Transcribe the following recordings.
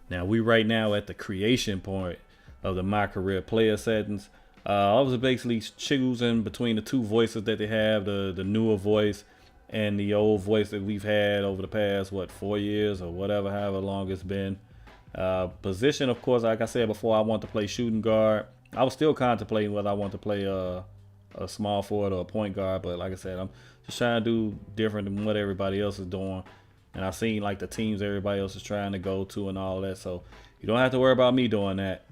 Now we right now at the creation point of the My Career player settings. I was basically choosing between the two voices that they have, the newer voice and the old voice that we've had over the past, what, 4 years or whatever, however long it's been. Position, of course, like I said before, I want to play shooting guard. I was still contemplating whether I want to play a small forward or a point guard, but like I said, I'm just trying to do different than what everybody else is doing. And I've seen like the teams everybody else is trying to go to and all that, so you don't have to worry about me doing that.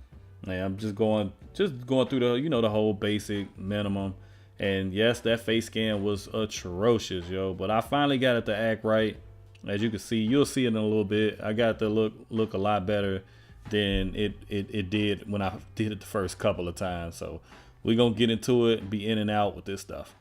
Man, I'm just going through the the whole basic minimum. And yes, that face scan was atrocious, yo. But I finally got it to act right. As you can see, you'll see it in a little bit. I got to look a lot better than it did when I did it the first couple of times. So we're gonna get into it and be in and out with this stuff.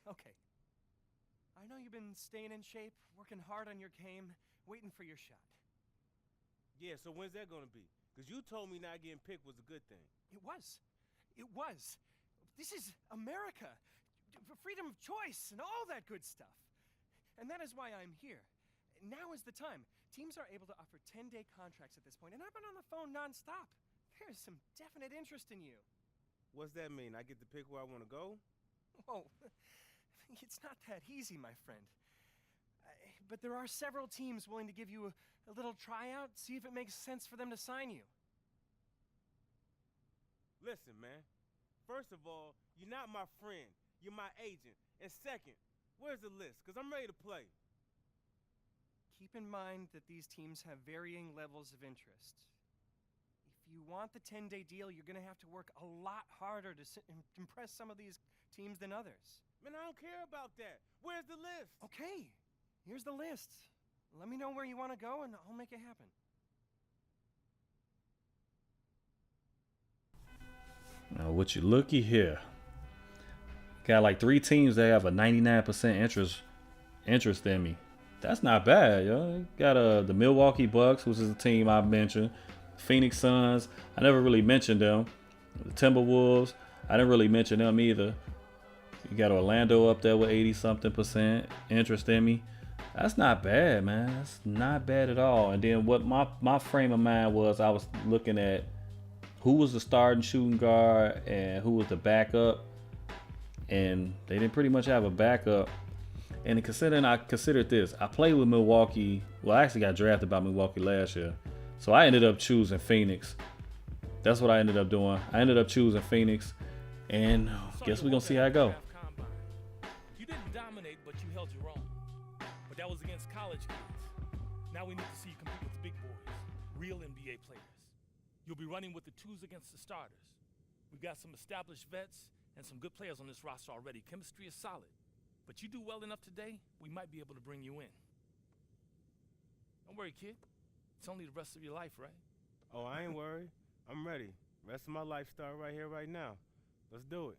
Okay. I know you've been staying in shape, working hard on your game, waiting for your shot. Yeah, so when's that gonna be? Because you told me not getting picked was a good thing. It was. It was. This is America. Freedom of choice and all that good stuff. And that is why I'm here. Now is the time. Teams are able to offer 10-day contracts at this point, and I've been on the phone nonstop. There's some definite interest in you. What's that mean? I get to pick where I want to go? Whoa. It's not that easy, my friend. But there are several teams willing to give you a little tryout, see if it makes sense for them to sign you. Listen, man. First of all, you're not my friend. You're my agent. And second, where's the list? Because I'm ready to play. Keep in mind that these teams have varying levels of interest. If you want the 10-day deal, you're going to have to work a lot harder to impress some of these teams than others. Man, I don't care about that. Where's the list? Okay, here's the list. Let me know where you want to go, and I'll make it happen. Now, what you looky here? Got like 3 teams that have a 99% interest in me. That's not bad, yo. Got the Milwaukee Bucks, which is a team I mentioned. Phoenix Suns, I never really mentioned them. The Timberwolves, I didn't really mention them either. You got Orlando up there with 80-something% interest in me. That's not bad, man. That's not bad at all. And then what my frame of mind was, I was looking at who was the starting shooting guard and who was the backup. And they didn't pretty much have a backup. And I considered this. I played with Milwaukee. Well, I actually got drafted by Milwaukee last year. So I ended up choosing Phoenix. That's what I ended up doing. I ended up choosing Phoenix. And guess we're going to see how it go. You didn't dominate, but you held your own. But that was against college kids. Now we need to see you compete with the big boys, real NBA players. You'll be running with the twos against the starters. We've got some established vets and some good players on this roster already. Chemistry is solid. But you do well enough today, we might be able to bring you in. Don't worry, kid. It's only the rest of your life, right? Oh, I ain't worried. I'm ready. Rest of my life start right here, right now. Let's do it.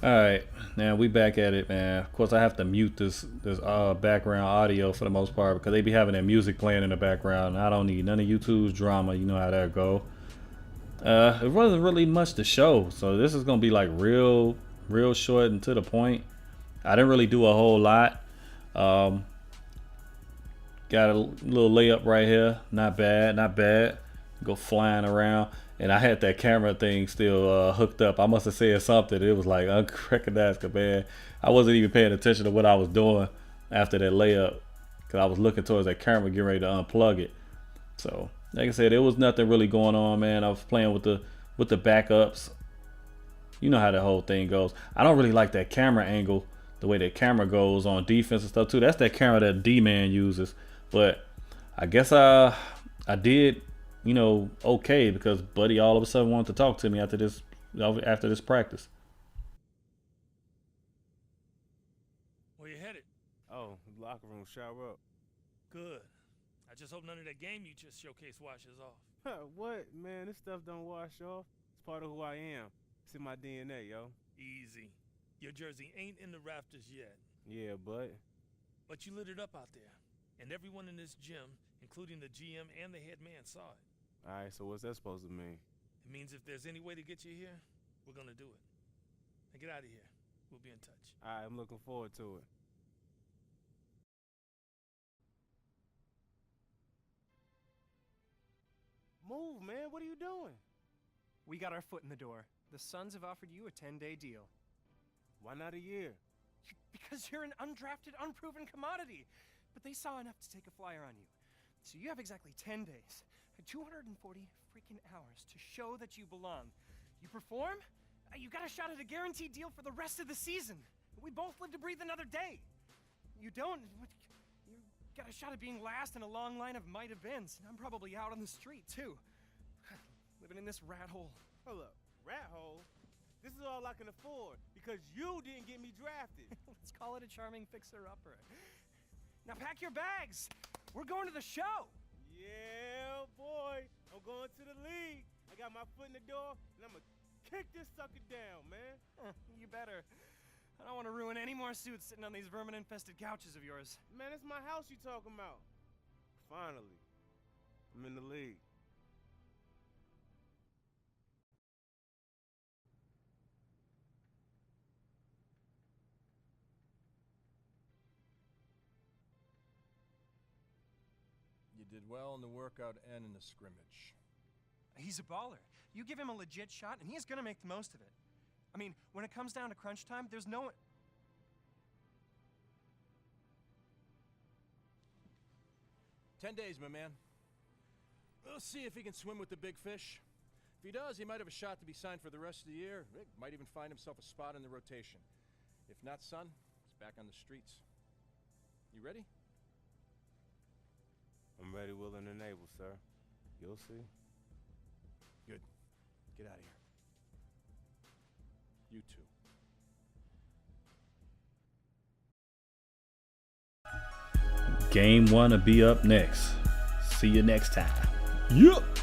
All right, now we back at it, man. Of course, I have to mute this background audio for the most part because they be having their music playing in the background. I don't need none of YouTube's drama. You know how that go. It wasn't really much to show, so this is gonna be like real short and to the point. I didn't really do a whole lot. Got a little layup right here. Not bad. Go flying around. And I had that camera thing still hooked up. I must have said something. It was like unrecognizable, man. I wasn't even paying attention to what I was doing after that layup because I was looking towards that camera, getting ready to unplug it. So, like I said, there was nothing really going on, man. I was playing with the backups. you know how the whole thing goes. I don't really like that camera angle, the way that camera goes on defense and stuff too. That's that camera that D-man uses. But I guess I did, okay, because Buddy all of a sudden wanted to talk to me after this practice. Where you headed? Oh, locker room, shower up. Good. I just hope none of that game you just showcased washes off. What? Man, this stuff don't wash off. It's part of who I am. It's in my DNA, yo. Easy. Your jersey ain't in the rafters yet. Yeah, but You lit it up out there. And everyone in this gym, including the GM and the head man, saw it. all right, so what's that supposed to mean? It means if there's any way to get you here, we're gonna do it. Now get out of here. We'll be in touch. All right, I'm looking forward to it. Move, man. What are you doing? We got our foot in the door. The Suns have offered you a 10-day deal. Why not a year? Because you're an undrafted, unproven commodity. But they saw enough to take a flyer on you. So you have exactly 10 days, 240 freaking hours to show that you belong. You perform, you got a shot at a guaranteed deal for the rest of the season. We both live to breathe another day. You don't, you got a shot at being last in a long line of might have beens. And I'm probably out on the street, too. Living in this rat hole. Hold up. Rat hole? This is all I can afford because you didn't get me drafted. Let's call it a charming fixer-upper. Now pack your bags. We're going to the show. Yeah, boy. I'm going to the league. I got my foot in the door, and I'm going to kick this sucker down, man. You better. I don't want to ruin any more suits sitting on these vermin-infested couches of yours. Man, it's my house you talking about. Finally, I'm in the league. You did well in the workout and in the scrimmage. He's a baller. You give him a legit shot, and he's gonna make the most of it. I mean, when it comes down to crunch time, there's no one... 10 days, my man. We'll see if he can swim with the big fish. If he does, he might have a shot to be signed for the rest of the year. He might even find himself a spot in the rotation. If not, son, he's back on the streets. You ready? I'm ready, willing, and able, sir. You'll see. Good. Get out of here. You too. Game 1 will be up next. See you next time. Yup.